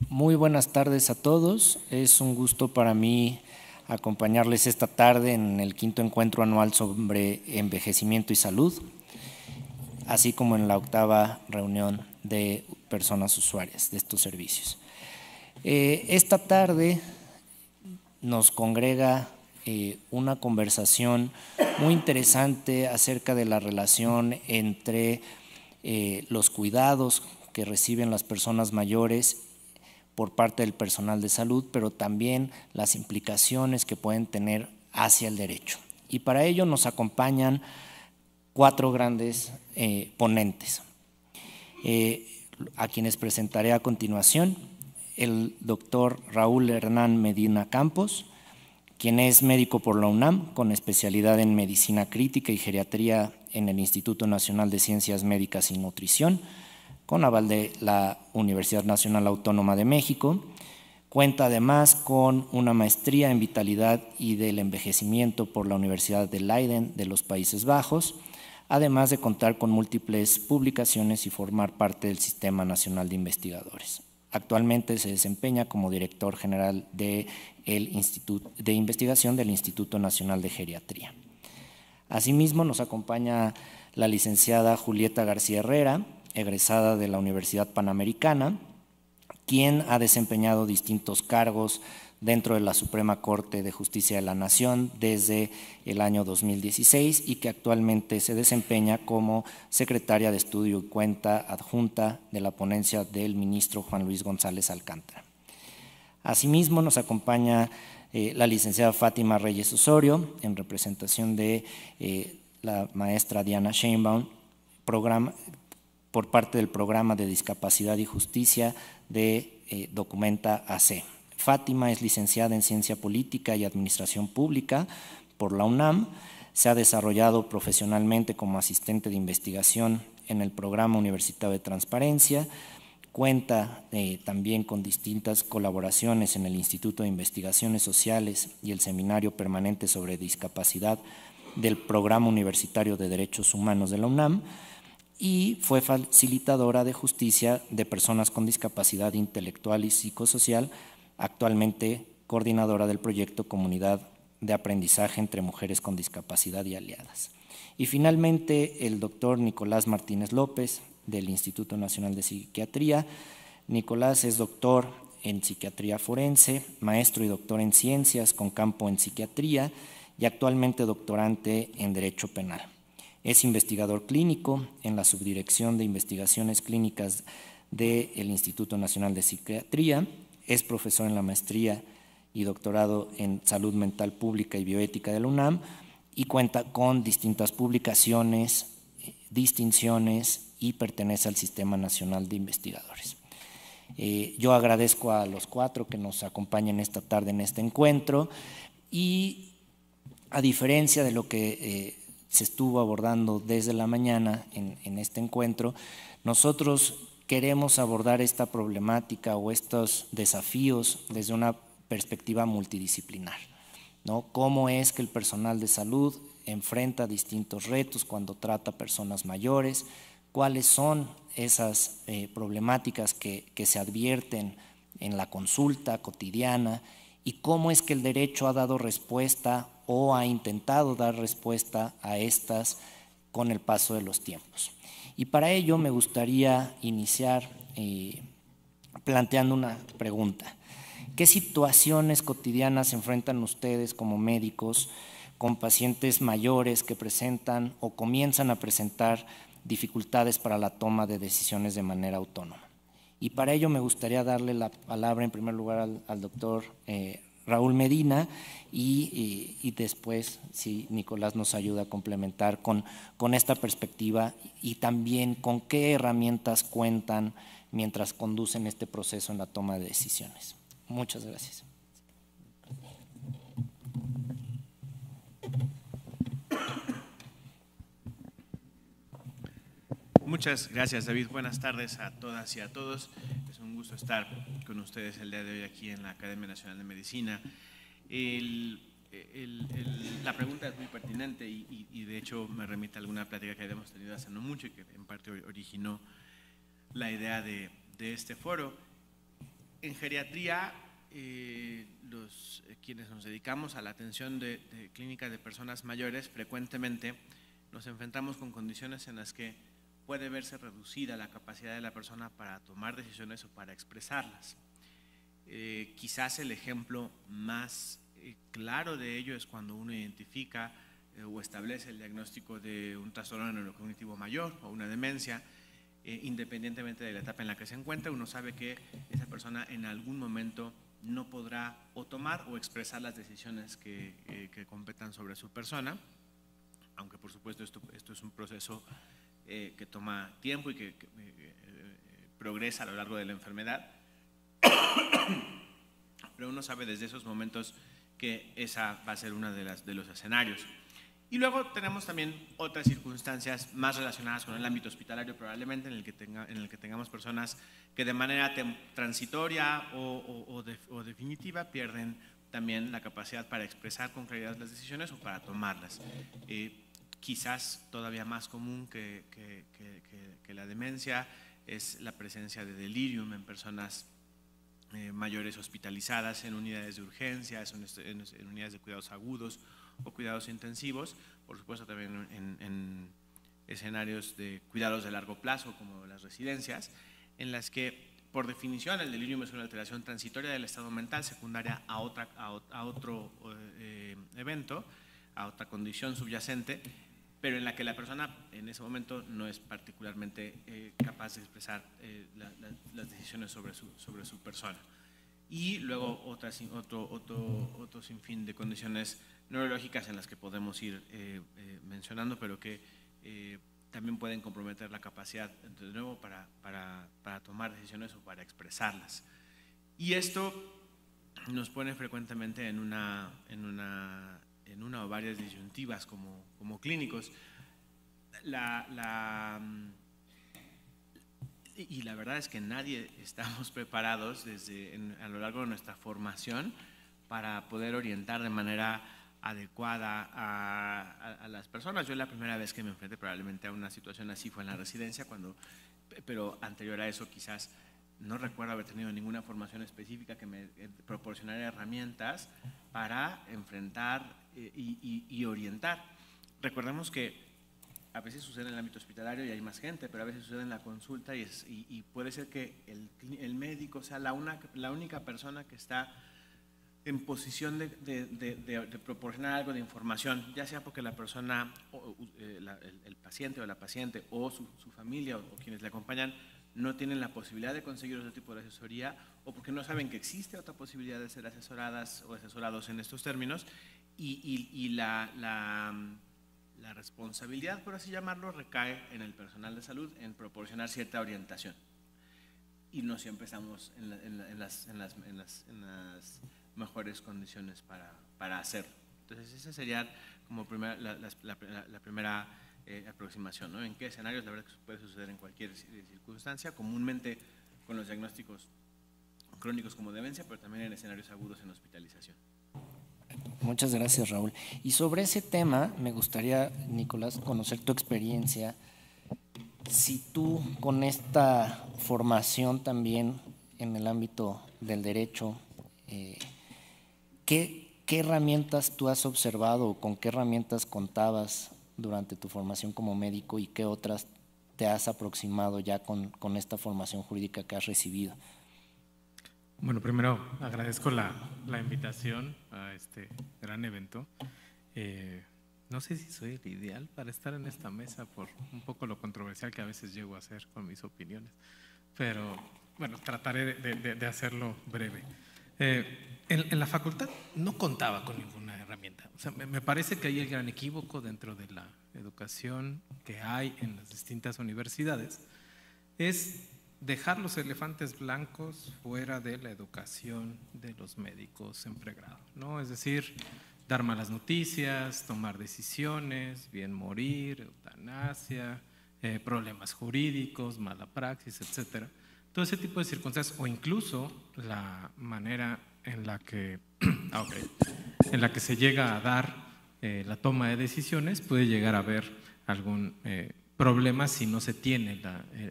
Muy buenas tardes a todos. Es un gusto para mí acompañarles esta tarde en el 5º encuentro anual sobre envejecimiento y salud, así como en la 8ª reunión de personas usuarias de estos servicios. Esta tarde nos congrega una conversación muy interesante acerca de la relación entre los cuidados que reciben las personas mayores por parte del personal de salud, pero también las implicaciones que pueden tener hacia el derecho. Y para ello nos acompañan 4 grandes ponentes, a quienes presentaré a continuación: el doctor Raúl Hernán Medina Campos, quien es médico por la UNAM con especialidad en medicina crítica y geriatría en el Instituto Nacional de Ciencias Médicas y Nutrición, con aval de la Universidad Nacional Autónoma de México. Cuenta además con una maestría en vitalidad y del envejecimiento por la Universidad de Leiden de los Países Bajos, además de contar con múltiples publicaciones y formar parte del Sistema Nacional de Investigadores. Actualmente se desempeña como director general del Instituto de Investigación del Instituto Nacional de Geriatría. Asimismo, nos acompaña la licenciada Julieta García Herrera, egresada de la Universidad Panamericana, quien ha desempeñado distintos cargos dentro de la Suprema Corte de Justicia de la Nación desde el año 2016 y que actualmente se desempeña como secretaria de Estudio y Cuenta adjunta de la ponencia del ministro Juan Luis González Alcántara. Asimismo, nos acompaña la licenciada Fátima Reyes Osorio, en representación de la maestra Diana Sheinbaum, por parte del Programa de Discapacidad y Justicia de Documenta AC. Fátima es licenciada en Ciencia Política y Administración Pública por la UNAM. Se ha desarrollado profesionalmente como asistente de investigación en el Programa Universitario de Transparencia. Cuenta también con distintas colaboraciones en el Instituto de Investigaciones Sociales y el Seminario Permanente sobre Discapacidad del Programa Universitario de Derechos Humanos de la UNAM, y fue facilitadora de justicia de personas con discapacidad intelectual y psicosocial, actualmente coordinadora del proyecto Comunidad de Aprendizaje entre Mujeres con Discapacidad y Aliadas. Y finalmente el doctor Nicolás Martínez López, del Instituto Nacional de Psiquiatría. Nicolás es doctor en Psiquiatría Forense, maestro y doctor en Ciencias con campo en Psiquiatría y actualmente doctorante en Derecho Penal. Es investigador clínico en la Subdirección de Investigaciones Clínicas del Instituto Nacional de Psiquiatría, es profesor en la maestría y doctorado en Salud Mental Pública y Bioética de la UNAM y cuenta con distintas publicaciones, distinciones y pertenece al Sistema Nacional de Investigadores. Yo agradezco a los 4 que nos acompañen esta tarde en este encuentro y, a diferencia de lo que se estuvo abordando desde la mañana en este encuentro, nosotros queremos abordar esta problemática o estos desafíos desde una perspectiva multidisciplinar, ¿no? Cómo es que el personal de salud enfrenta distintos retos cuando trata personas mayores, cuáles son esas problemáticas que se advierten en la consulta cotidiana y cómo es que el derecho ha dado respuesta o ha intentado dar respuesta a estas con el paso de los tiempos. Y para ello me gustaría iniciar planteando una pregunta. ¿Qué situaciones cotidianas enfrentan ustedes como médicos con pacientes mayores que presentan o comienzan a presentar dificultades para la toma de decisiones de manera autónoma? Y para ello me gustaría darle la palabra en primer lugar al doctor Raúl Medina y después, si Nicolás nos ayuda a complementar con esta perspectiva y también con qué herramientas cuentan mientras conducen este proceso en la toma de decisiones. Muchas gracias. Muchas gracias, David. Buenas tardes a todas y a todos. Es un gusto estar con ustedes el día de hoy aquí en la Academia Nacional de Medicina. La pregunta es muy pertinente y de hecho me remite a alguna plática que habíamos tenido hace no mucho y que en parte originó la idea de este foro. En geriatría, quienes nos dedicamos a la atención de clínica de personas mayores, frecuentemente nos enfrentamos con condiciones en las que puede verse reducida la capacidad de la persona para tomar decisiones o para expresarlas. Quizás el ejemplo más claro de ello es cuando uno identifica o establece el diagnóstico de un trastorno neurocognitivo mayor o una demencia. Independientemente de la etapa en la que se encuentre, uno sabe que esa persona en algún momento no podrá o tomar o expresar las decisiones que competan sobre su persona, aunque por supuesto esto es un proceso que toma tiempo y que progresa a lo largo de la enfermedad, pero uno sabe desde esos momentos que esa va a ser uno de los escenarios. Y luego tenemos también otras circunstancias más relacionadas con el ámbito hospitalario, probablemente en el que tengamos personas que de manera transitoria o definitiva pierden también la capacidad para expresar con claridad las decisiones o para tomarlas. Quizás todavía más común que la demencia es la presencia de delirium en personas mayores hospitalizadas en unidades de urgencias, en unidades de cuidados agudos o cuidados intensivos, por supuesto también en escenarios de cuidados de largo plazo como las residencias, en las que por definición el delirium es una alteración transitoria del estado mental secundaria a otro evento, a otra condición subyacente, pero en la que la persona en ese momento no es particularmente capaz de expresar las decisiones sobre su persona. Y luego otro sinfín de condiciones neurológicas en las que podemos ir mencionando, pero que también pueden comprometer la capacidad, de nuevo, para tomar decisiones o para expresarlas. Y esto nos pone frecuentemente en una o varias disyuntivas como clínicos. Y la verdad es que nadie estamos preparados a lo largo de nuestra formación para poder orientar de manera adecuada a las personas. Yo la primera vez que me enfrenté probablemente a una situación así fue en la residencia, pero anterior a eso quizás no recuerdo haber tenido ninguna formación específica que me proporcionara herramientas para enfrentar y orientar. Recordemos que a veces sucede en el ámbito hospitalario y hay más gente, pero a veces sucede en la consulta y puede ser que el médico sea la única persona que está en posición de proporcionar algo de información, ya sea porque la persona, el paciente o la paciente o su familia o quienes le acompañan no tienen la posibilidad de conseguir otro tipo de asesoría o porque no saben que existe otra posibilidad de ser asesoradas o asesorados en estos términos y la responsabilidad, por así llamarlo, recae en el personal de salud en proporcionar cierta orientación. Y no siempre estamos en las mejores condiciones para hacerlo. Entonces, esa sería como la primera aproximación, ¿no? ¿En qué escenarios? La verdad que puede suceder en cualquier circunstancia, comúnmente con los diagnósticos crónicos como demencia, pero también en escenarios agudos en hospitalización. Muchas gracias, Raúl. Y sobre ese tema, me gustaría, Nicolás, conocer tu experiencia. Si tú, con esta formación también en el ámbito del derecho, ¿qué herramientas tú has observado o con qué herramientas contabas durante tu formación como médico y qué otras te has aproximado ya con esta formación jurídica que has recibido? Bueno, primero agradezco la invitación a este gran evento. No sé si soy el ideal para estar en esta mesa por un poco lo controversial que a veces llego a ser con mis opiniones, pero bueno, trataré de hacerlo breve. En la facultad no contaba con ninguna herramienta. O sea, me parece que hay el gran equívoco dentro de la educación que hay en las distintas universidades es dejar los elefantes blancos fuera de la educación de los médicos en pregrado, ¿no? Es decir, dar malas noticias, tomar decisiones, bien morir, eutanasia, problemas jurídicos, mala praxis, etcétera. Todo ese tipo de circunstancias, o incluso la manera en la que se llega a dar la toma de decisiones, puede llegar a haber algún problemas si no se tiene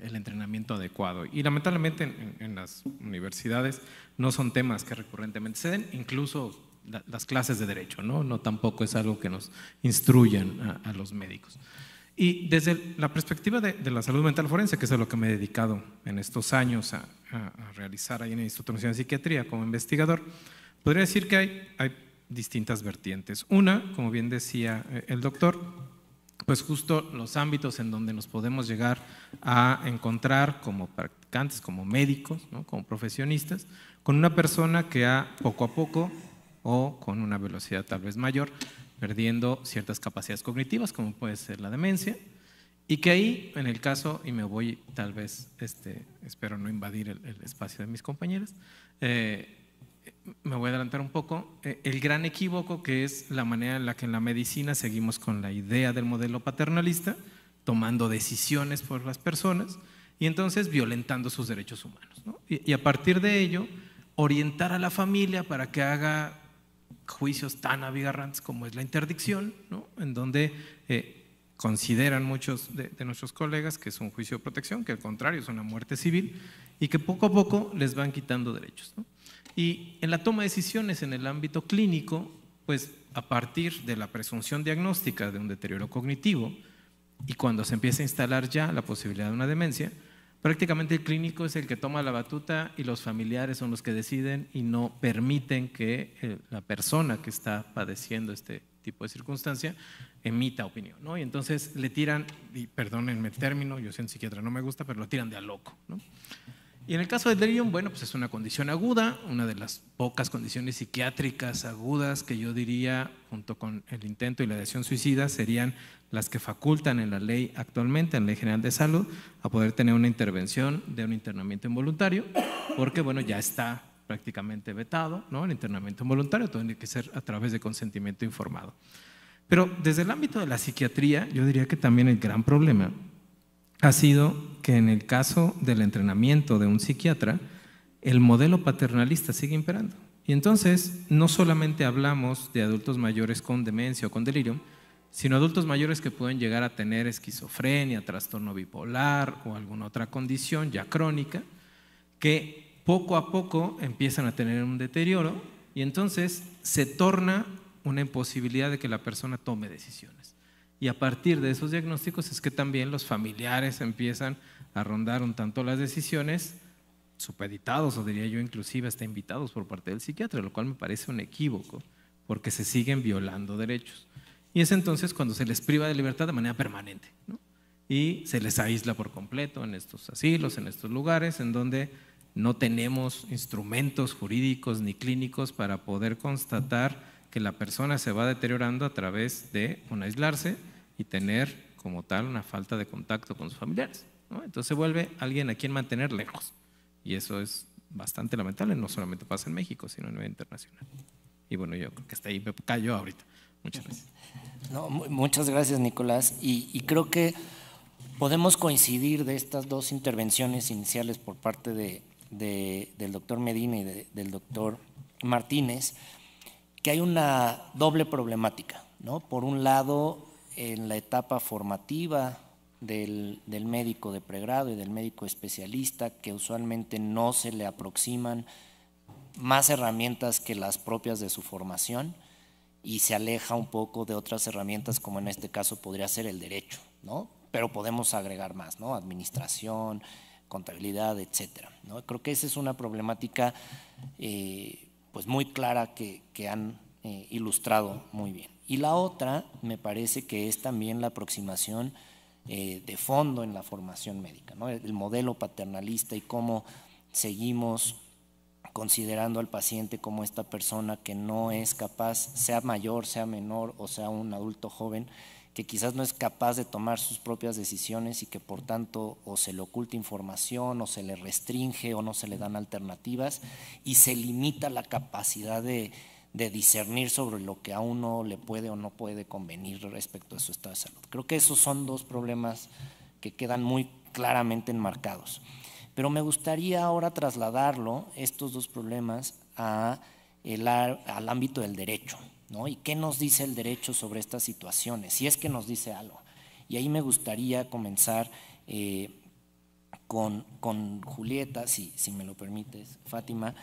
el entrenamiento adecuado. Y lamentablemente en las universidades no son temas que recurrentemente se den, incluso las clases de derecho, no tampoco es algo que nos instruyan a los médicos. Y desde la perspectiva de la salud mental forense, que es a lo que me he dedicado en estos años a realizar ahí en el Instituto Nacional de Psiquiatría como investigador, podría decir que hay distintas vertientes. Una, como bien decía el doctor, pues justo los ámbitos en donde nos podemos llegar a encontrar como practicantes, como médicos, ¿no? Como profesionistas, con una persona que ha poco a poco o con una velocidad tal vez mayor, perdiendo ciertas capacidades cognitivas, como puede ser la demencia, y que ahí, en el caso, y me voy tal vez, espero no invadir el espacio de mis compañeros, me voy a adelantar un poco, el gran equívoco que es la manera en la que en la medicina seguimos con la idea del modelo paternalista, tomando decisiones por las personas y entonces violentando sus derechos humanos, ¿no? Y a partir de ello, orientar a la familia para que haga juicios tan abigarrantes como es la interdicción, ¿no? En donde consideran muchos de nuestros colegas que es un juicio de protección, que al contrario es una muerte civil y que poco a poco les van quitando derechos, ¿no? Y en la toma de decisiones en el ámbito clínico, pues a partir de la presunción diagnóstica de un deterioro cognitivo y cuando se empieza a instalar ya la posibilidad de una demencia, prácticamente el clínico es el que toma la batuta y los familiares son los que deciden y no permiten que la persona que está padeciendo este tipo de circunstancia emita opinión, ¿no? Y entonces le tiran, y perdónenme el término, yo soy un psiquiatra, no me gusta, pero lo tiran de a loco, ¿no? Y en el caso del delirium, bueno, pues es una condición aguda, una de las pocas condiciones psiquiátricas agudas que yo diría, junto con el intento y la ideación suicida, serían las que facultan en la ley actualmente, en la Ley General de Salud, a poder tener una intervención de un internamiento involuntario, porque bueno, ya está prácticamente vetado, ¿no? El internamiento involuntario tiene que ser a través de consentimiento informado. Pero desde el ámbito de la psiquiatría, yo diría que también el gran problema ha sido que en el caso del entrenamiento de un psiquiatra, el modelo paternalista sigue imperando. Y entonces no solamente hablamos de adultos mayores con demencia o con delirium, sino adultos mayores que pueden llegar a tener esquizofrenia, trastorno bipolar o alguna otra condición ya crónica, que poco a poco empiezan a tener un deterioro y entonces se torna una imposibilidad de que la persona tome decisiones. Y a partir de esos diagnósticos es que también los familiares empiezan a rondar un tanto las decisiones, supeditados o diría yo inclusive hasta invitados por parte del psiquiatra, lo cual me parece un equívoco porque se siguen violando derechos. Y es entonces cuando se les priva de libertad de manera permanente, ¿no? Y se les aísla por completo en estos asilos, en estos lugares en donde no tenemos instrumentos jurídicos ni clínicos para poder constatar que la persona se va deteriorando a través de un aislarse y tener como tal una falta de contacto con sus familiares, ¿no? Entonces se vuelve alguien a quien mantener lejos y eso es bastante lamentable, no solamente pasa en México, sino a nivel internacional. Y bueno, yo creo que hasta ahí me callo ahorita. Muchas gracias. No, muchas gracias, Nicolás. Y creo que podemos coincidir de estas dos intervenciones iniciales por parte del doctor Medina y del doctor Martínez, que hay una doble problemática, ¿no? Por un lado, en la etapa formativa del médico de pregrado y del médico especialista, que usualmente no se le aproximan más herramientas que las propias de su formación y se aleja un poco de otras herramientas como en este caso podría ser el derecho, ¿no? Pero podemos agregar más, ¿no? Administración, contabilidad, etcétera, ¿no? Creo que esa es una problemática pues muy clara que han ilustrado muy bien. Y la otra me parece que es también la aproximación de fondo en la formación médica, ¿no? El modelo paternalista y cómo seguimos considerando al paciente como esta persona que no es capaz, sea mayor, sea menor o sea un adulto joven, que quizás no es capaz de tomar sus propias decisiones y que por tanto o se le oculta información o se le restringe o no se le dan alternativas y se limita la capacidad de discernir sobre lo que a uno le puede o no puede convenir respecto a su estado de salud. Creo que esos son dos problemas que quedan muy claramente enmarcados. Pero me gustaría ahora trasladarlo, estos dos problemas, al ámbito del derecho, ¿no? ¿Y qué nos dice el derecho sobre estas situaciones? Si es que nos dice algo. Y ahí me gustaría comenzar con Julieta, si me lo permites, Fátima,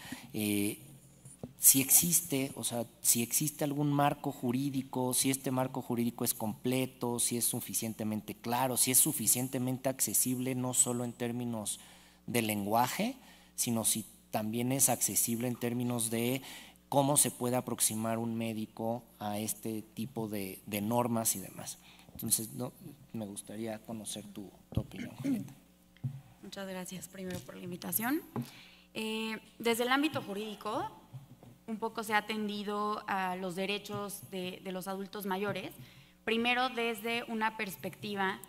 si existe, o sea, si existe algún marco jurídico, si este marco jurídico es completo, si es suficientemente claro, si es suficientemente accesible, no solo en términos de lenguaje, sino si también es accesible en términos de cómo se puede aproximar un médico a este tipo de normas y demás. Entonces, me gustaría conocer tu opinión, Julieta. Muchas gracias primero por la invitación. Desde el ámbito jurídico, un poco se ha atendido a los derechos de los adultos mayores, primero desde una perspectiva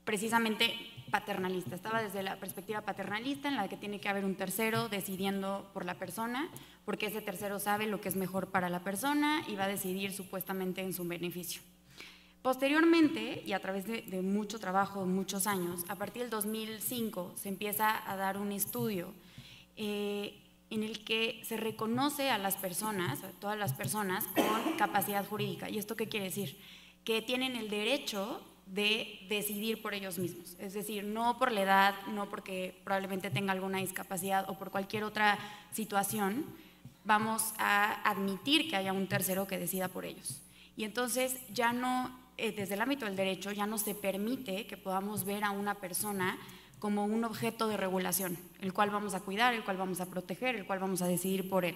precisamente paternalista. Estaba desde la perspectiva paternalista, en la que tiene que haber un tercero decidiendo por la persona, porque ese tercero sabe lo que es mejor para la persona y va a decidir supuestamente en su beneficio. Posteriormente, y a través de mucho trabajo, muchos años, a partir del 2005 se empieza a dar un estudio en el que se reconoce a las personas, a todas las personas con capacidad jurídica. ¿Y esto qué quiere decir? Que tienen el derecho de decidir por ellos mismos, es decir, no por la edad, no porque probablemente tenga alguna discapacidad o por cualquier otra situación, vamos a admitir que haya un tercero que decida por ellos. Y entonces ya no, desde el ámbito del derecho, ya no se permite que podamos ver a una persona como un objeto de regulación, el cual vamos a cuidar, el cual vamos a proteger, el cual vamos a decidir por él,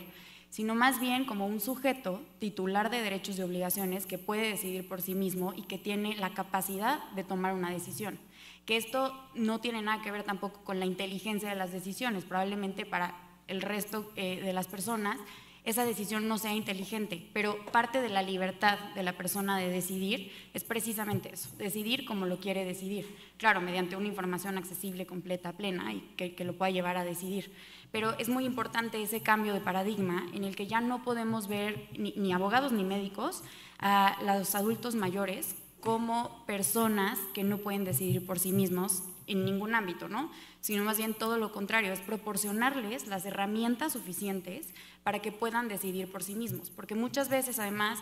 sino más bien como un sujeto titular de derechos y obligaciones que puede decidir por sí mismo y que tiene la capacidad de tomar una decisión. Que esto no tiene nada que ver tampoco con la inteligencia de las decisiones, probablemente para el resto de las personas esa decisión no sea inteligente, pero parte de la libertad de la persona de decidir es precisamente eso, decidir como lo quiere decidir. Claro, mediante una información accesible, completa, plena y que lo pueda llevar a decidir. Pero es muy importante ese cambio de paradigma en el que ya no podemos ver ni abogados ni médicos a los adultos mayores como personas que no pueden decidir por sí mismos en ningún ámbito, ¿no? Sino más bien todo lo contrario, es proporcionarles las herramientas suficientes para que puedan decidir por sí mismos, porque muchas veces además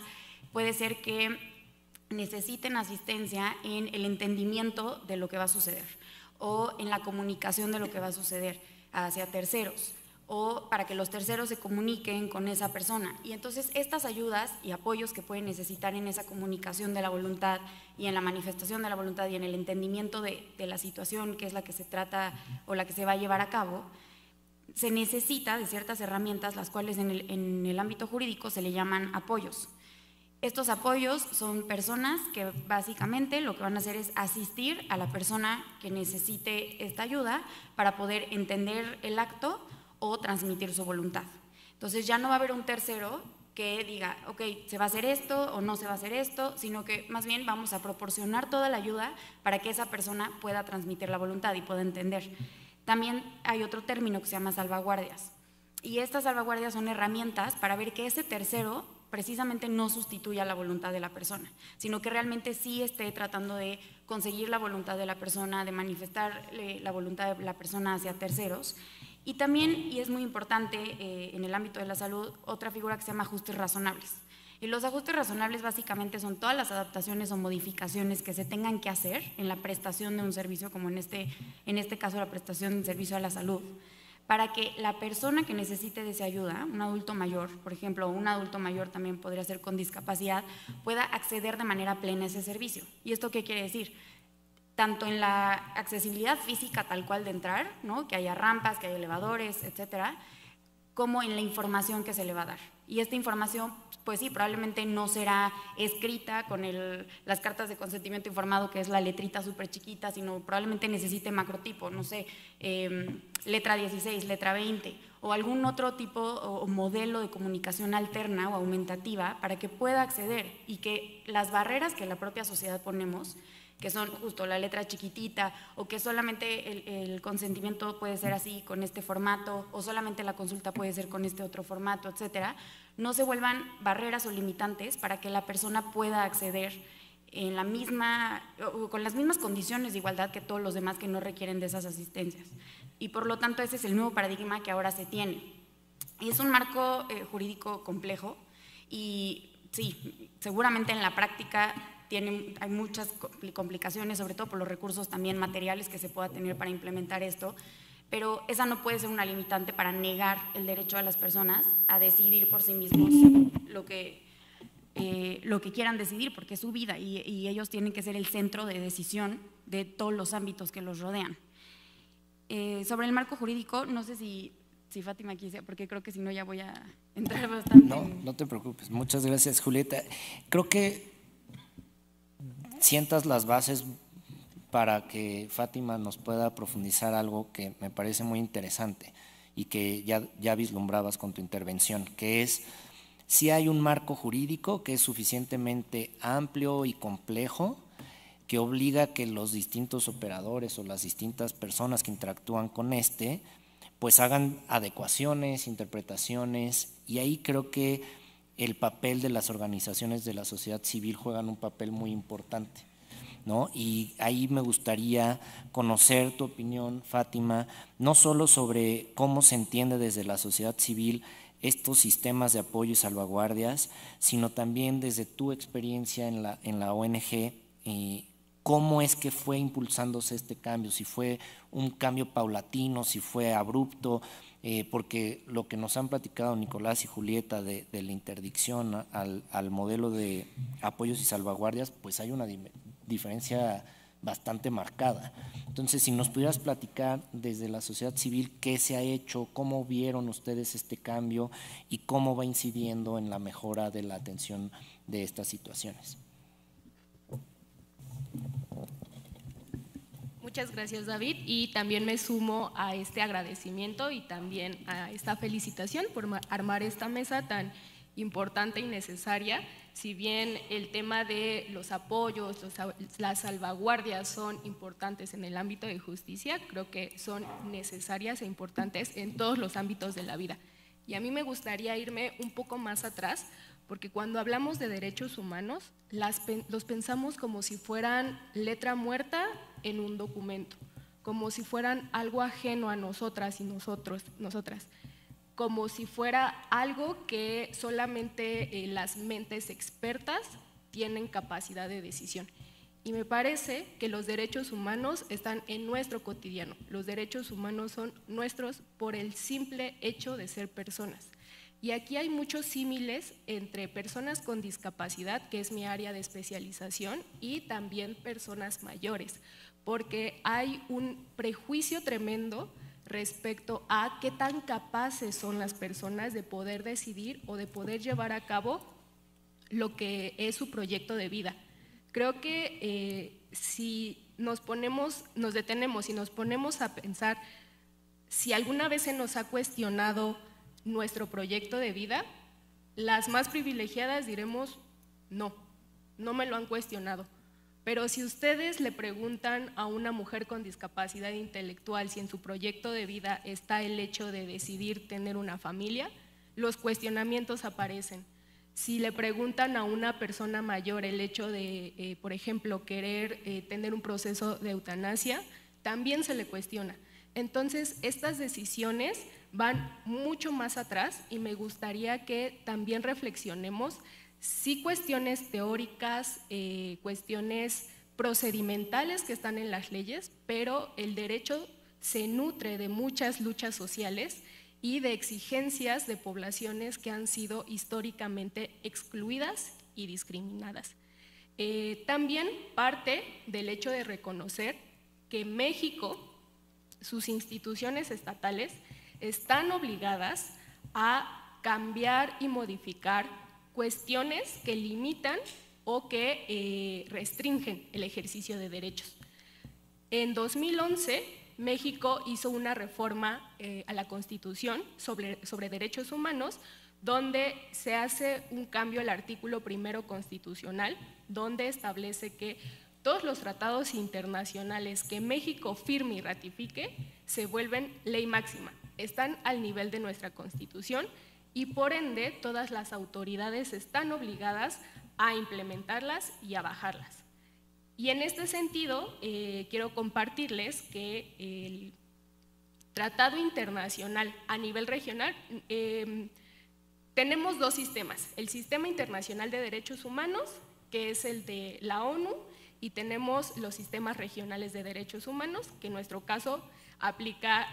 puede ser que necesiten asistencia en el entendimiento de lo que va a suceder o en la comunicación de lo que va a suceder hacia terceros o para que los terceros se comuniquen con esa persona. Y entonces estas ayudas y apoyos que pueden necesitar en esa comunicación de la voluntad y en la manifestación de la voluntad y en el entendimiento de la situación que es la que se trata o la que se va a llevar a cabo, se necesita de ciertas herramientas, las cuales en el ámbito jurídico se le llaman apoyos. Estos apoyos son personas que básicamente lo que van a hacer es asistir a la persona que necesite esta ayuda para poder entender el acto o transmitir su voluntad. Entonces ya no va a haber un tercero que diga, ok, se va a hacer esto o no se va a hacer esto, sino que más bien vamos a proporcionar toda la ayuda para que esa persona pueda transmitir la voluntad y pueda entender. También hay otro término que se llama salvaguardias. Y estas salvaguardias son herramientas para ver que ese tercero precisamente no sustituya la voluntad de la persona, sino que realmente sí esté tratando de conseguir la voluntad de la persona, de manifestar la voluntad de la persona hacia terceros. Y también, y es muy importante en el ámbito de la salud, otra figura que se llama ajustes razonables. Y los ajustes razonables básicamente son todas las adaptaciones o modificaciones que se tengan que hacer en la prestación de un servicio, como en este caso la prestación de un servicio a la salud, para que la persona que necesite de esa ayuda, un adulto mayor, por ejemplo, un adulto mayor también podría ser con discapacidad, pueda acceder de manera plena a ese servicio. ¿Y esto qué quiere decir? Tanto en la accesibilidad física tal cual de entrar, ¿no? Que haya rampas, que haya elevadores, etcétera, como en la información que se le va a dar. Y esta información, pues sí, probablemente no será escrita con las cartas de consentimiento informado, que es la letrita súper chiquita, sino probablemente necesite macrotipo, no sé, letra 16, letra 20, o algún otro tipo o modelo de comunicación alterna o aumentativa para que pueda acceder y que las barreras que la propia sociedad ponemos, que son justo la letra chiquitita, o que solamente el consentimiento puede ser así, con este formato, o solamente la consulta puede ser con este otro formato, etcétera, no se vuelvan barreras o limitantes para que la persona pueda acceder en con las mismas condiciones de igualdad que todos los demás que no requieren de esas asistencias. Y por lo tanto ese es el nuevo paradigma que ahora se tiene. Y es un marco jurídico complejo y sí, seguramente en la práctica hay muchas complicaciones, sobre todo por los recursos también materiales que se pueda tener para implementar esto, pero esa no puede ser una limitante para negar el derecho a las personas a decidir por sí mismos lo que quieran decidir, porque es su vida y ellos tienen que ser el centro de decisión de todos los ámbitos que los rodean. Sobre el marco jurídico, no sé si Fátima quise, porque creo que si no ya voy a entrar bastante. No te preocupes. Muchas gracias, Julieta. Creo que sientas las bases para que Fátima nos pueda profundizar algo que me parece muy interesante y que ya vislumbrabas con tu intervención, que es si hay un marco jurídico que es suficientemente amplio y complejo que obliga a que los distintos operadores o las distintas personas que interactúan con pues hagan adecuaciones, interpretaciones, y ahí creo que el papel de las organizaciones de la sociedad civil juegan un papel muy importante, ¿no? Y ahí me gustaría conocer tu opinión, Fátima, no solo sobre cómo se entiende desde la sociedad civil estos sistemas de apoyo y salvaguardias, sino también desde tu experiencia en la ONG, cómo es que fue impulsándose este cambio, si fue un cambio paulatino, si fue abrupto, porque lo que nos han platicado Nicolás y Julieta de la interdicción al modelo de apoyos y salvaguardias, pues hay una diferencia bastante marcada. Entonces, si nos pudieras platicar desde la sociedad civil qué se ha hecho, cómo vieron ustedes este cambio y cómo va incidiendo en la mejora de la atención de estas situaciones. Muchas gracias, David, y también me sumo a este agradecimiento y también a esta felicitación por armar esta mesa tan importante y necesaria. Si bien el tema de los apoyos, las salvaguardias son importantes en el ámbito de justicia, creo que son necesarias e importantes en todos los ámbitos de la vida. Y a mí me gustaría irme un poco más atrás, porque cuando hablamos de derechos humanos, los pensamos como si fueran letra muerta en un documento, como si fueran algo ajeno a nosotras y nosotras, como si fuera algo que solamente las mentes expertas tienen capacidad de decisión. Y me parece que los derechos humanos están en nuestro cotidiano. Los derechos humanos son nuestros por el simple hecho de ser personas. Y aquí hay muchos símiles entre personas con discapacidad, que es mi área de especialización, y también personas mayores, porque hay un prejuicio tremendo respecto a qué tan capaces son las personas de poder decidir o de poder llevar a cabo lo que es su proyecto de vida. Creo que si nos detenemos y nos ponemos a pensar si alguna vez se nos ha cuestionado nuestro proyecto de vida, las más privilegiadas diremos no me lo han cuestionado. Pero si ustedes le preguntan a una mujer con discapacidad intelectual si en su proyecto de vida está el hecho de decidir tener una familia, los cuestionamientos aparecen. Si le preguntan a una persona mayor el hecho de, por ejemplo, querer tener un proceso de eutanasia, también se le cuestiona. Entonces, estas decisiones van mucho más atrás y me gustaría que también reflexionemos sí cuestiones teóricas, cuestiones procedimentales que están en las leyes, pero el derecho se nutre de muchas luchas sociales y de exigencias de poblaciones que han sido históricamente excluidas y discriminadas. También parte del hecho de reconocer que México, sus instituciones estatales, están obligadas a cambiar y modificar cuestiones que limitan o que restringen el ejercicio de derechos. En 2011, México hizo una reforma a la Constitución sobre derechos humanos, donde se hace un cambio al artículo 1 constitucional, donde establece que todos los tratados internacionales que México firme y ratifique se vuelven ley máxima, están al nivel de nuestra Constitución y por ende todas las autoridades están obligadas a implementarlas y a bajarlas. Y en este sentido, quiero compartirles que el tratado internacional a nivel regional, tenemos dos sistemas, el Sistema Internacional de Derechos Humanos que es el de la ONU, y tenemos los sistemas regionales de derechos humanos, que en nuestro caso aplica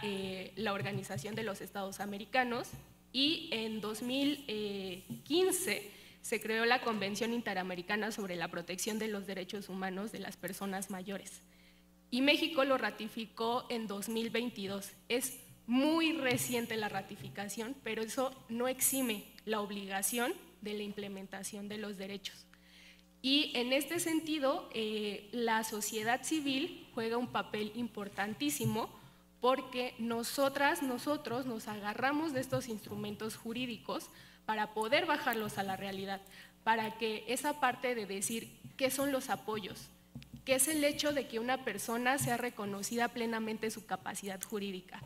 la Organización de los Estados Americanos, y en 2015 se creó la Convención Interamericana sobre la Protección de los Derechos Humanos de las Personas Mayores. Y México lo ratificó en 2022. Es muy reciente la ratificación, pero eso no exime la obligación de la implementación de los derechos. Y en este sentido, la sociedad civil juega un papel importantísimo, porque nosotros nos agarramos de estos instrumentos jurídicos para poder bajarlos a la realidad, para que esa parte de decir qué son los apoyos, qué es el hecho de que una persona sea reconocida plenamente su capacidad jurídica,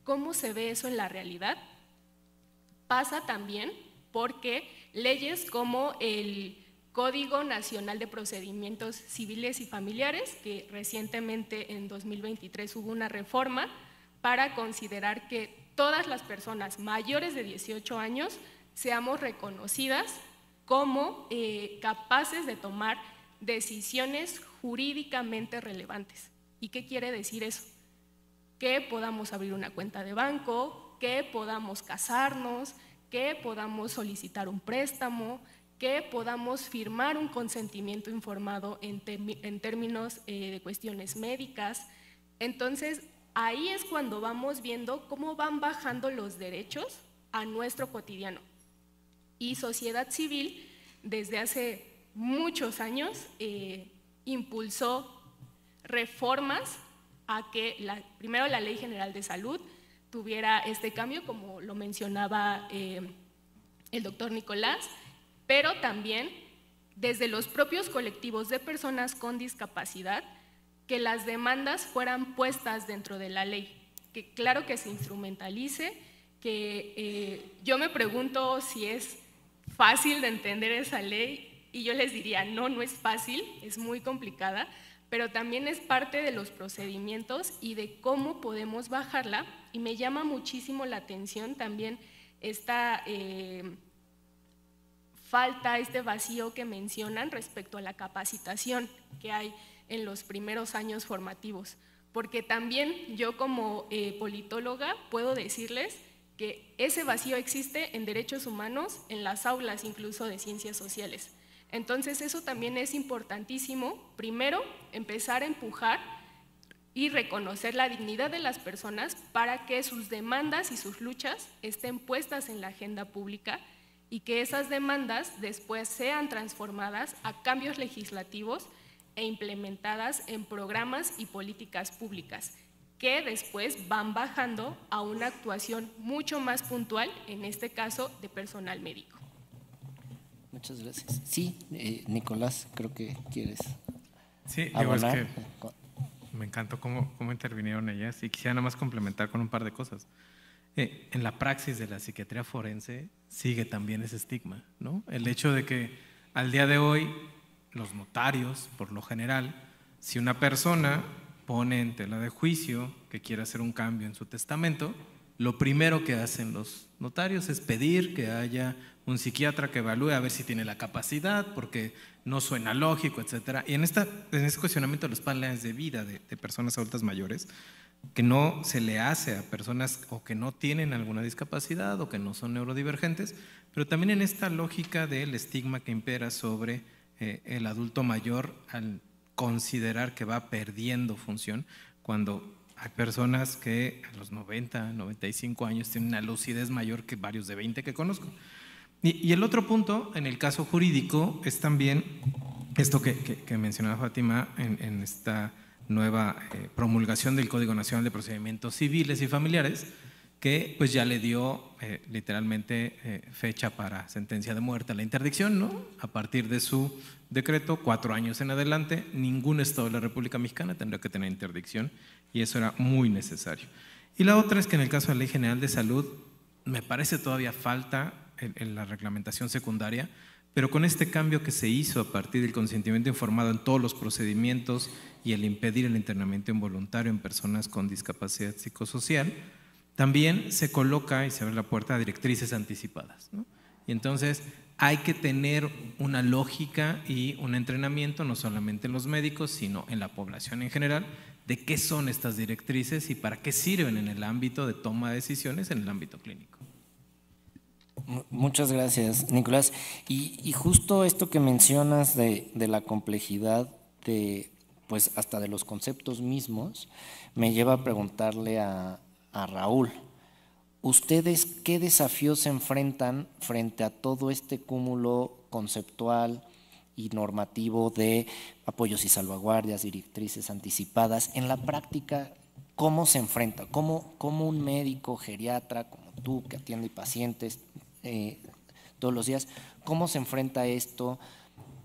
cómo se ve eso en la realidad, pasa también porque leyes como el Código Nacional de Procedimientos Civiles y Familiares, que recientemente en 2023 hubo una reforma para considerar que todas las personas mayores de 18 años seamos reconocidas como capaces de tomar decisiones jurídicamente relevantes. ¿Y qué quiere decir eso? Que podamos abrir una cuenta de banco, que podamos casarnos, que podamos solicitar un préstamo, que podamos firmar un consentimiento informado en términos de cuestiones médicas. Entonces, ahí es cuando vamos viendo cómo van bajando los derechos a nuestro cotidiano. Y sociedad civil, desde hace muchos años, impulsó reformas a que primero la Ley General de Salud tuviera este cambio, como lo mencionaba el doctor Nicolás, pero también desde los propios colectivos de personas con discapacidad, que las demandas fueran puestas dentro de la ley, que claro que se instrumentalice, que yo me pregunto si es fácil de entender esa ley, y yo les diría, no, no es fácil, es muy complicada, pero también es parte de los procedimientos y de cómo podemos bajarla, y me llama muchísimo la atención también esta falta, este vacío que mencionan respecto a la capacitación que hay en los primeros años formativos, porque también yo como politóloga puedo decirles que ese vacío existe en derechos humanos, en las aulas incluso de ciencias sociales. Entonces eso también es importantísimo, primero empezar a empujar y reconocer la dignidad de las personas para que sus demandas y sus luchas estén puestas en la agenda pública y que esas demandas después sean transformadas a cambios legislativos e implementadas en programas y políticas públicas, que después van bajando a una actuación mucho más puntual, en este caso de personal médico. Muchas gracias. Sí, Nicolás, creo que quieres abonar. Es que me encantó cómo intervinieron ellas, y quisiera nada más complementar con un par de cosas. En la praxis de la psiquiatría forense sigue también ese estigma, ¿no? El hecho de que al día de hoy los notarios, por lo general, si una persona pone en tela de juicio que quiere hacer un cambio en su testamento, lo primero que hacen los notarios es pedir que haya un psiquiatra que evalúe a ver si tiene la capacidad, porque no suena lógico, etc. Y en este cuestionamiento de los planes de vida de personas adultas mayores, que no se le hace a personas o que no tienen alguna discapacidad o que no son neurodivergentes, pero también en esta lógica del estigma que impera sobre el adulto mayor al considerar que va perdiendo función, cuando hay personas que a los 90, 95 años tienen una lucidez mayor que varios de 20 que conozco. Y el otro punto, en el caso jurídico, es también esto que mencionaba Fátima en esta nueva promulgación del Código Nacional de Procedimientos Civiles y Familiares, que pues ya le dio literalmente fecha para sentencia de muerte a la interdicción, ¿no? A partir de su decreto, 4 años en adelante, ningún estado de la República Mexicana tendrá que tener interdicción, y eso era muy necesario. Y la otra es que en el caso de la Ley General de Salud, me parece todavía falta en la reglamentación secundaria, pero con este cambio que se hizo a partir del consentimiento informado en todos los procedimientos y el impedir el internamiento involuntario en personas con discapacidad psicosocial, también se coloca y se abre la puerta a directrices anticipadas, ¿no? Y entonces hay que tener una lógica y un entrenamiento, no solamente en los médicos, sino en la población en general, de qué son estas directrices y para qué sirven en el ámbito de toma de decisiones en el ámbito clínico. Muchas gracias, Nicolás. Y justo esto que mencionas de la complejidad de, pues hasta de los conceptos mismos, me lleva a preguntarle a Raúl, ¿ustedes qué desafíos se enfrentan frente a todo este cúmulo conceptual y normativo de apoyos y salvaguardias, directrices anticipadas? En la práctica, ¿cómo se enfrenta? ¿Cómo un médico geriatra como tú, que atiende pacientes todos los días, cómo se enfrenta esto?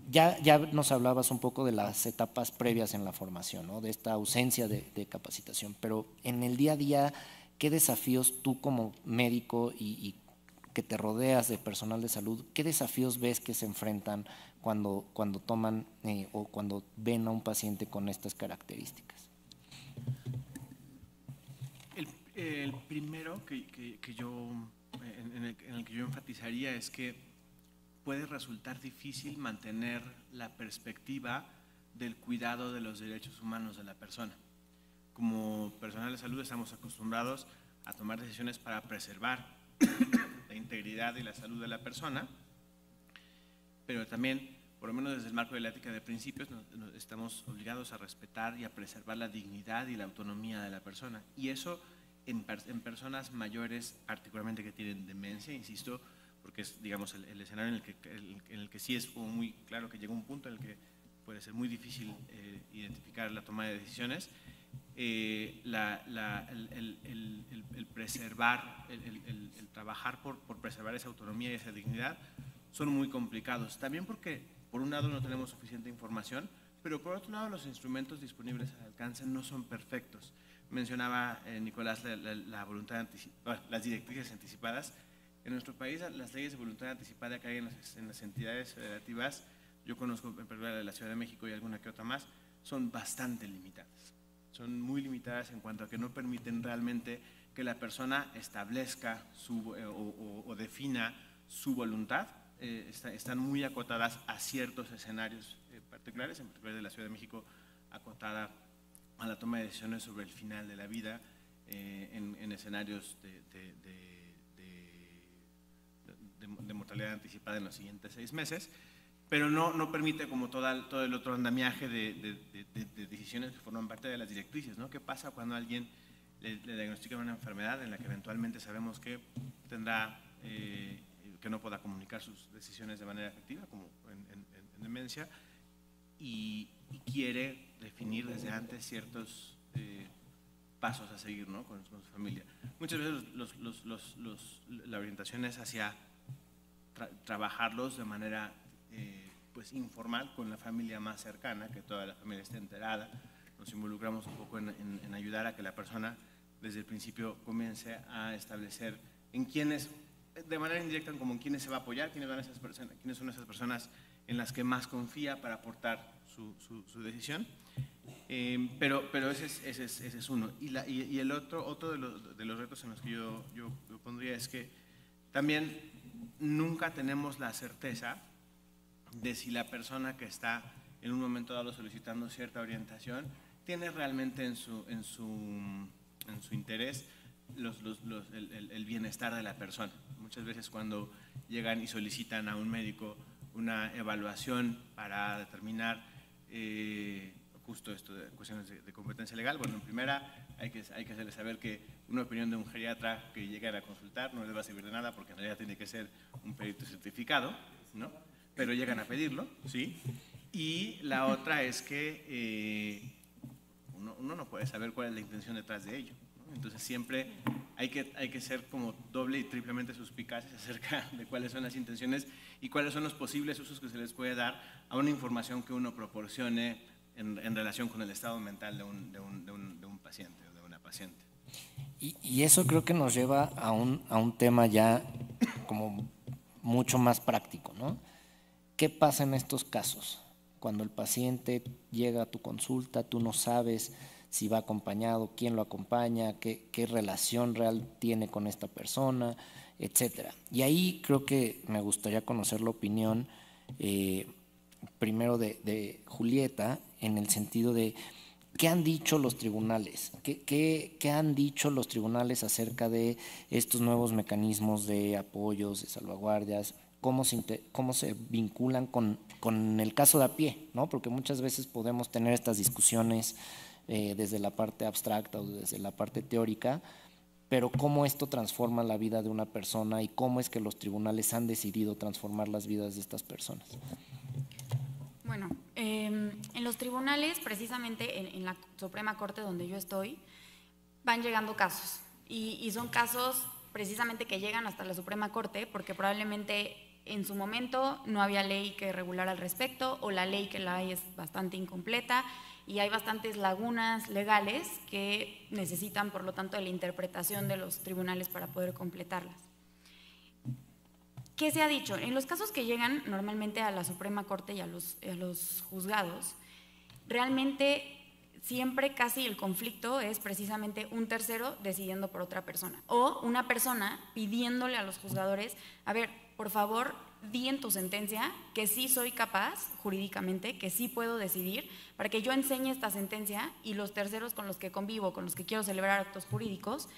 Ya nos hablabas un poco de las etapas previas en la formación, ¿no? De esta ausencia de capacitación, pero en el día a día, ¿qué desafíos tú como médico y que te rodeas de personal de salud, qué desafíos ves que se enfrentan cuando toman o cuando ven a un paciente con estas características? El primero en el que yo enfatizaría es que puede resultar difícil mantener la perspectiva del cuidado de los derechos humanos de la persona. Como personal de salud estamos acostumbrados a tomar decisiones para preservar la integridad y la salud de la persona, pero también, por lo menos desde el marco de la ética de principios, estamos obligados a respetar y a preservar la dignidad y la autonomía de la persona. Y eso en personas mayores, particularmente que tienen demencia, insisto, porque es, digamos, el escenario en el que sí es como muy claro que llega un punto en el que puede ser muy difícil identificar la toma de decisiones. El preservar, el trabajar por preservar esa autonomía y esa dignidad son muy complicados. También porque, por un lado, no tenemos suficiente información, pero por otro lado, los instrumentos disponibles al alcance no son perfectos. Mencionaba Nicolás la voluntad anticipada, las directrices anticipadas. En nuestro país, las leyes de voluntad anticipada que hay en las entidades federativas, yo conozco en particular de la Ciudad de México y alguna que otra más, son bastante limitadas. Son muy limitadas en cuanto a que no permiten realmente que la persona establezca o defina su voluntad. Están muy acotadas a ciertos escenarios particulares, en particular de la Ciudad de México, acotada a la toma de decisiones sobre el final de la vida, en escenarios de mortalidad anticipada en los siguientes 6 meses, pero no permite como todo el otro andamiaje de decisiones que forman parte de las directrices, ¿no? ¿Qué pasa cuando alguien le diagnostican una enfermedad en la que eventualmente sabemos que tendrá, que no pueda comunicar sus decisiones de manera efectiva, como en demencia, y quiere definir desde antes ciertos pasos a seguir, ¿no? con su familia? Muchas veces la orientación es hacia trabajarlos de manera pues informal con la familia más cercana, que toda la familia esté enterada. Nos involucramos un poco en ayudar a que la persona desde el principio comience a establecer en quiénes, de manera indirecta, como en quiénes se va a apoyar, quiénes son esas personas en las que más confía para aportar su decisión. Pero ese es uno. Y el otro de los retos en los que yo pondría es que también nunca tenemos la certeza de si la persona que está en un momento dado solicitando cierta orientación tiene realmente en su interés el bienestar de la persona. Muchas veces cuando llegan y solicitan a un médico una evaluación para determinar justo esto de cuestiones de competencia legal, bueno, en primera hay que hacerles saber que una opinión de un geriatra que llegara a consultar no les va a servir de nada, porque en realidad tiene que ser un perito certificado, ¿no? Pero llegan a pedirlo, ¿sí? Y la otra es que uno no puede saber cuál es la intención detrás de ello, ¿no? Entonces siempre hay que ser como doble y triplemente suspicaces acerca de cuáles son las intenciones y cuáles son los posibles usos que se les puede dar a una información que uno proporcione en relación con el estado mental de un paciente o de una paciente. Y eso creo que nos lleva a un tema ya como mucho más práctico, ¿no? ¿Qué pasa en estos casos? Cuando el paciente llega a tu consulta, tú no sabes si va acompañado, quién lo acompaña, qué relación real tiene con esta persona, etcétera. Y ahí creo que me gustaría conocer la opinión primero de Julieta, en el sentido de ¿qué han dicho los tribunales? ¿Qué han dicho los tribunales acerca de estos nuevos mecanismos de apoyos, de salvaguardias? ¿Cómo se vinculan con el caso de a pie, ¿no? Porque muchas veces podemos tener estas discusiones desde la parte abstracta o desde la parte teórica, pero cómo esto transforma la vida de una persona y cómo es que los tribunales han decidido transformar las vidas de estas personas. Bueno, en los tribunales, precisamente en la Suprema Corte donde yo estoy, van llegando casos y son casos precisamente que llegan hasta la Suprema Corte porque probablemente en su momento no había ley que regulara al respecto o la ley que la hay es bastante incompleta y hay bastantes lagunas legales que necesitan, por lo tanto, de la interpretación de los tribunales para poder completarlas. ¿Qué se ha dicho? En los casos que llegan normalmente a la Suprema Corte y a los juzgados, realmente siempre casi el conflicto es precisamente un tercero decidiendo por otra persona o una persona pidiéndole a los juzgadores, a ver, por favor, di en tu sentencia que sí soy capaz jurídicamente, que sí puedo decidir, para que yo enseñe esta sentencia y los terceros con los que convivo, con los que quiero celebrar actos jurídicos,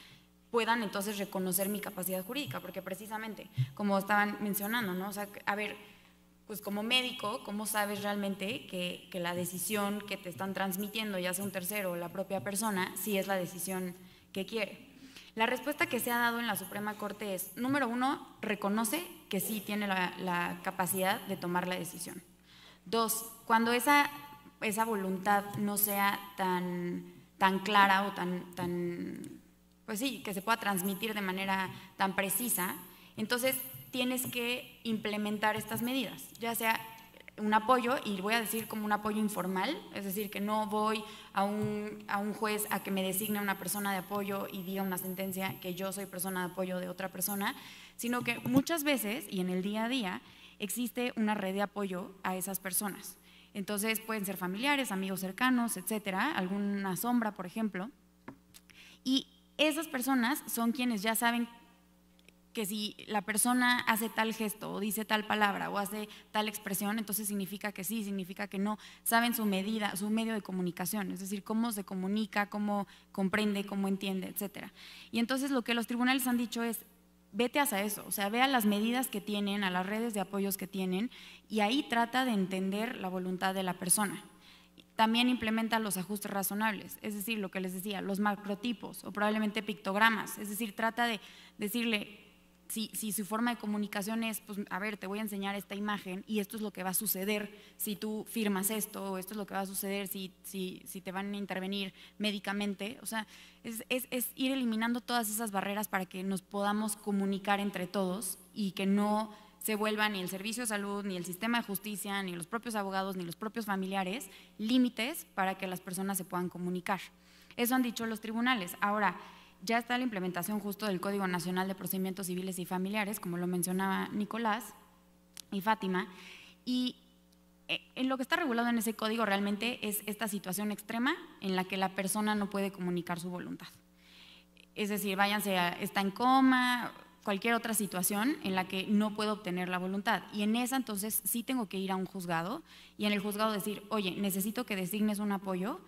puedan entonces reconocer mi capacidad jurídica, porque precisamente, como estaban mencionando, ¿no? O sea, a ver, pues como médico, ¿cómo sabes realmente que la decisión que te están transmitiendo, ya sea un tercero o la propia persona, sí es la decisión que quiere? La respuesta que se ha dado en la Suprema Corte es, número uno, reconoce que sí tiene la capacidad de tomar la decisión. Dos, cuando esa voluntad no sea tan clara o pues sí, que se pueda transmitir de manera tan precisa, entonces tienes que implementar estas medidas, ya sea un apoyo, y voy a decir como un apoyo informal, es decir, que no voy a un juez a que me designe una persona de apoyo y diga una sentencia que yo soy persona de apoyo de otra persona, sino que muchas veces, y en el día a día, existe una red de apoyo a esas personas. Entonces pueden ser familiares, amigos cercanos, etcétera, alguna sombra, por ejemplo, y esas personas son quienes ya saben que si la persona hace tal gesto o dice tal palabra o hace tal expresión, entonces significa que sí, significa que no, saben su medida, su medio de comunicación, es decir, cómo se comunica, cómo comprende, cómo entiende, etcétera. Y entonces lo que los tribunales han dicho es, vete hacia eso, o sea, ve a las medidas que tienen, a las redes de apoyos que tienen y ahí trata de entender la voluntad de la persona. También implementa los ajustes razonables, es decir, lo que les decía, los macrotipos o probablemente pictogramas, es decir, trata de decirle, si su forma de comunicación es, pues a ver, te voy a enseñar esta imagen y esto es lo que va a suceder si tú firmas esto, o esto es lo que va a suceder si te van a intervenir médicamente, o sea, es ir eliminando todas esas barreras para que nos podamos comunicar entre todos y que no se vuelva ni el servicio de salud, ni el sistema de justicia, ni los propios abogados, ni los propios familiares, límites para que las personas se puedan comunicar. Eso han dicho los tribunales. Ahora, ya está la implementación justo del Código Nacional de Procedimientos Civiles y Familiares, como lo mencionaba Nicolás y Fátima, y en lo que está regulado en ese código realmente es esta situación extrema en la que la persona no puede comunicar su voluntad. Es decir, está en coma, cualquier otra situación en la que no puedo obtener la voluntad. Y en esa entonces sí tengo que ir a un juzgado y en el juzgado decir, oye, necesito que designes un apoyo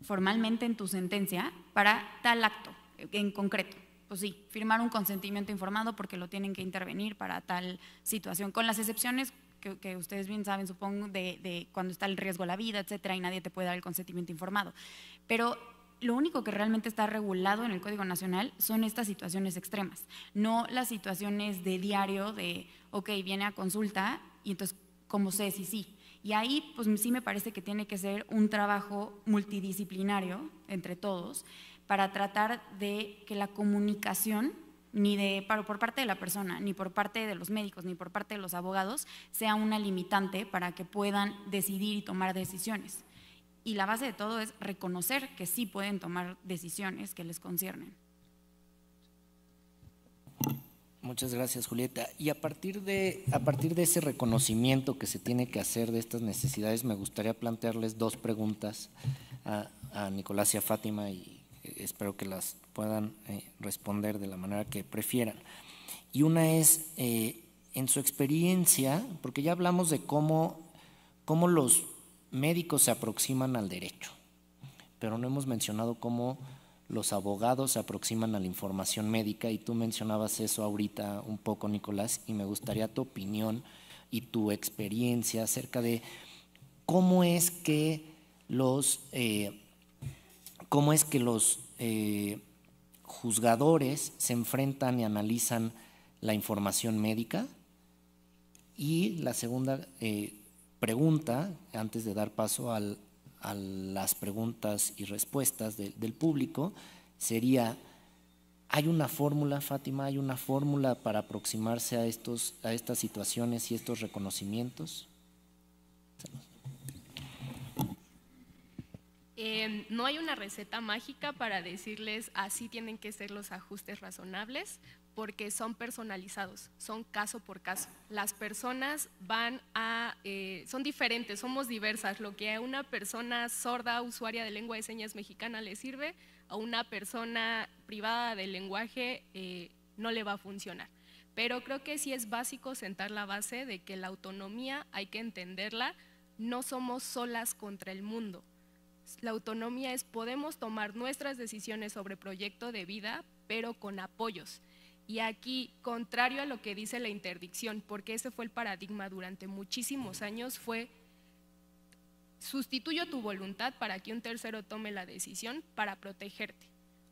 formalmente en tu sentencia para tal acto en concreto. Pues sí, firmar un consentimiento informado porque lo tienen que intervenir para tal situación, con las excepciones que ustedes bien saben, supongo, de cuando está el riesgo a la vida, etcétera, y nadie te puede dar el consentimiento informado. Pero lo único que realmente está regulado en el Código Nacional son estas situaciones extremas, no las situaciones de diario de, ok, viene a consulta y entonces, ¿cómo sé si sí? Y ahí, pues sí me parece que tiene que ser un trabajo multidisciplinario entre todos para tratar de que la comunicación, por parte de la persona, ni por parte de los médicos, ni por parte de los abogados, sea una limitante para que puedan decidir y tomar decisiones. Y la base de todo es reconocer que sí pueden tomar decisiones que les conciernen. Muchas gracias, Julieta. Y a partir de ese reconocimiento que se tiene que hacer de estas necesidades, me gustaría plantearles dos preguntas a Nicolás y a Fátima y espero que las puedan responder de la manera que prefieran. Y una es, en su experiencia, porque ya hablamos de cómo los médicos se aproximan al derecho, pero no hemos mencionado cómo los abogados se aproximan a la información médica, y tú mencionabas eso ahorita un poco, Nicolás, y me gustaría tu opinión y tu experiencia acerca de cómo es que los juzgadores se enfrentan y analizan la información médica. Y la segunda pregunta, antes de dar paso a las preguntas y respuestas del público, sería: ¿hay una fórmula, Fátima? ¿Hay una fórmula para aproximarse a estas situaciones y estos reconocimientos? No hay una receta mágica para decirles así tienen que ser los ajustes razonables, porque son personalizados, son caso por caso. Las personas son diferentes, somos diversas. Lo que a una persona sorda, usuaria de lengua de señas mexicana le sirve, a una persona privada del lenguaje no le va a funcionar. Pero creo que sí es básico sentar la base de que la autonomía hay que entenderla, no somos solas contra el mundo. La autonomía es podemos tomar nuestras decisiones sobre proyecto de vida, pero con apoyos. Y aquí, contrario a lo que dice la interdicción, porque ese fue el paradigma durante muchísimos años, fue sustituyo tu voluntad para que un tercero tome la decisión para protegerte.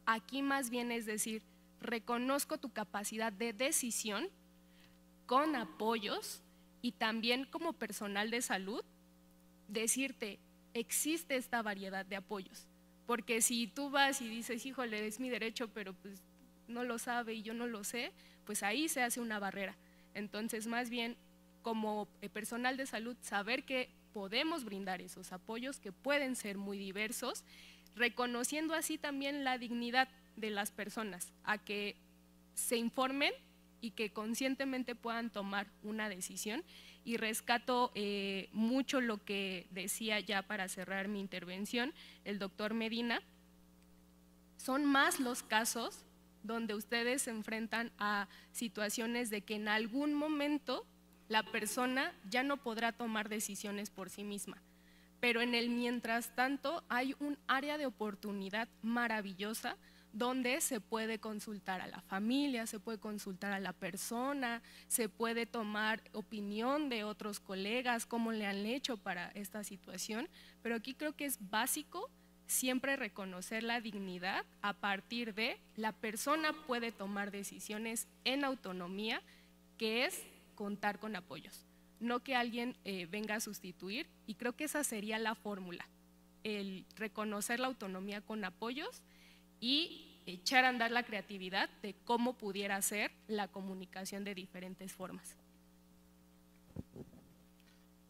Aquí más bien es decir, reconozco tu capacidad de decisión con apoyos y también como personal de salud, decirte, existe esta variedad de apoyos, porque si tú vas y dices, híjole, es mi derecho, pero pues no lo sabe y yo no lo sé, pues ahí se hace una barrera. Entonces, más bien, como personal de salud, saber que podemos brindar esos apoyos que pueden ser muy diversos, reconociendo así también la dignidad de las personas, a que se informen y que conscientemente puedan tomar una decisión. Y rescato mucho lo que decía ya para cerrar mi intervención el doctor Medina. Son más los casos donde ustedes se enfrentan a situaciones de que en algún momento la persona ya no podrá tomar decisiones por sí misma, pero en el mientras tanto hay un área de oportunidad maravillosa donde se puede consultar a la familia, se puede consultar a la persona, se puede tomar opinión de otros colegas, cómo le han hecho para esta situación, pero aquí creo que es básico siempre reconocer la dignidad a partir de la persona puede tomar decisiones en autonomía, que es contar con apoyos, no que alguien venga a sustituir, y creo que esa sería la fórmula, el reconocer la autonomía con apoyos y echar a andar la creatividad de cómo pudiera ser la comunicación de diferentes formas.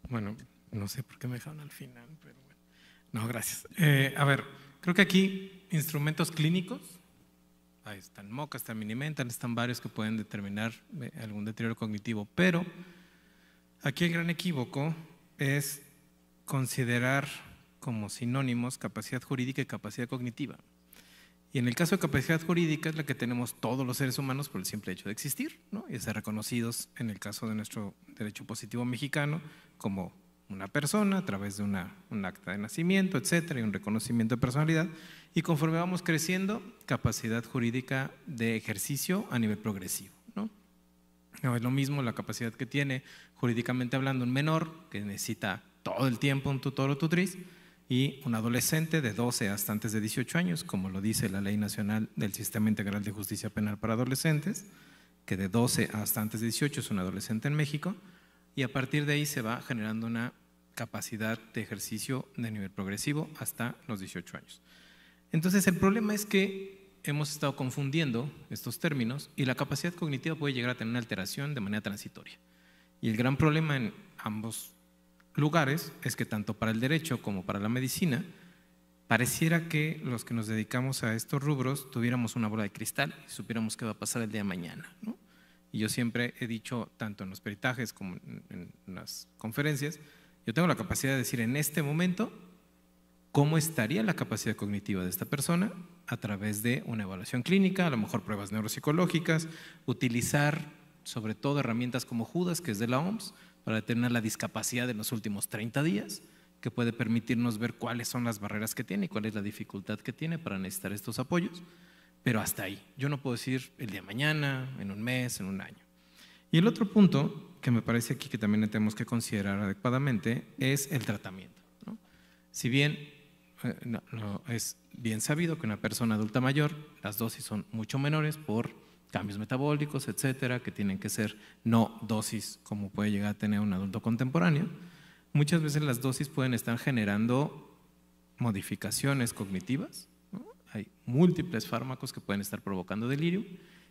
Bueno, no sé por qué me dejaron al final, pero bueno. No, gracias. A ver, creo que aquí instrumentos clínicos, ahí están MoCA, están Minimental, están varios que pueden determinar algún deterioro cognitivo, pero aquí el gran equívoco es considerar como sinónimos capacidad jurídica y capacidad cognitiva. Y en el caso de capacidad jurídica es la que tenemos todos los seres humanos por el simple hecho de existir, ¿no? Y ser reconocidos en el caso de nuestro derecho positivo mexicano como una persona a través de un acta de nacimiento, etcétera, y un reconocimiento de personalidad. Y conforme vamos creciendo, capacidad jurídica de ejercicio a nivel progresivo, ¿no? No es lo mismo la capacidad que tiene jurídicamente hablando un menor que necesita todo el tiempo un tutor o tutriz, y un adolescente de 12 hasta antes de 18 años, como lo dice la Ley Nacional del Sistema Integral de Justicia Penal para Adolescentes, que de 12 hasta antes de 18 es un adolescente en México, y a partir de ahí se va generando una capacidad de ejercicio de nivel progresivo hasta los 18 años. Entonces, el problema es que hemos estado confundiendo estos términos y la capacidad cognitiva puede llegar a tener una alteración de manera transitoria. Y el gran problema en ambos lugares es que tanto para el derecho como para la medicina pareciera que los que nos dedicamos a estos rubros tuviéramos una bola de cristal y supiéramos qué va a pasar el día de mañana, ¿no? Y yo siempre he dicho, tanto en los peritajes como en las conferencias, yo tengo la capacidad de decir en este momento cómo estaría la capacidad cognitiva de esta persona a través de una evaluación clínica, a lo mejor pruebas neuropsicológicas, utilizar sobre todo herramientas como Judas, que es de la OMS, para determinar la discapacidad en los últimos 30 días, que puede permitirnos ver cuáles son las barreras que tiene y cuál es la dificultad que tiene para necesitar estos apoyos, pero hasta ahí. Yo no puedo decir el día de mañana, en un mes, en un año. Y el otro punto que me parece aquí que también tenemos que considerar adecuadamente es el tratamiento, ¿no? Si bien es bien sabido que una persona adulta mayor, las dosis son mucho menores por cambios metabólicos, etcétera, que tienen que ser no dosis como puede llegar a tener un adulto contemporáneo. Muchas veces las dosis pueden estar generando modificaciones cognitivas, ¿no? Hay múltiples fármacos que pueden estar provocando delirio.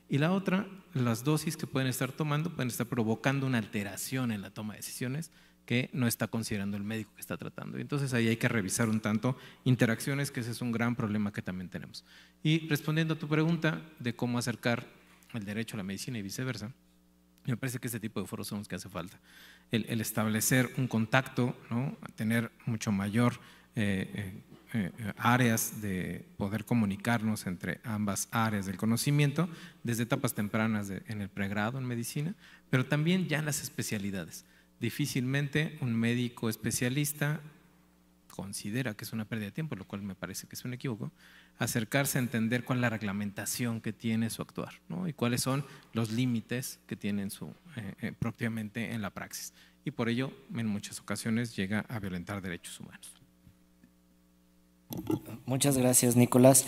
Y la otra, las dosis que pueden estar tomando pueden estar provocando una alteración en la toma de decisiones que no está considerando el médico que está tratando. Y entonces ahí hay que revisar un tanto interacciones, que ese es un gran problema que también tenemos. Y respondiendo a tu pregunta de cómo acercar el derecho a la medicina y viceversa, me parece que este tipo de foros son los que hace falta. El establecer un contacto, ¿no? Tener mucho mayor áreas de poder comunicarnos entre ambas áreas del conocimiento desde etapas tempranas en el pregrado en medicina, pero también ya en las especialidades. Difícilmente un médico especialista considera que es una pérdida de tiempo, lo cual me parece que es un equívoco, acercarse a entender cuál es la reglamentación que tiene su actuar, ¿no? Y cuáles son los límites que tienen propiamente en la praxis. Y por ello, en muchas ocasiones, llega a violentar derechos humanos. Muchas gracias, Nicolás.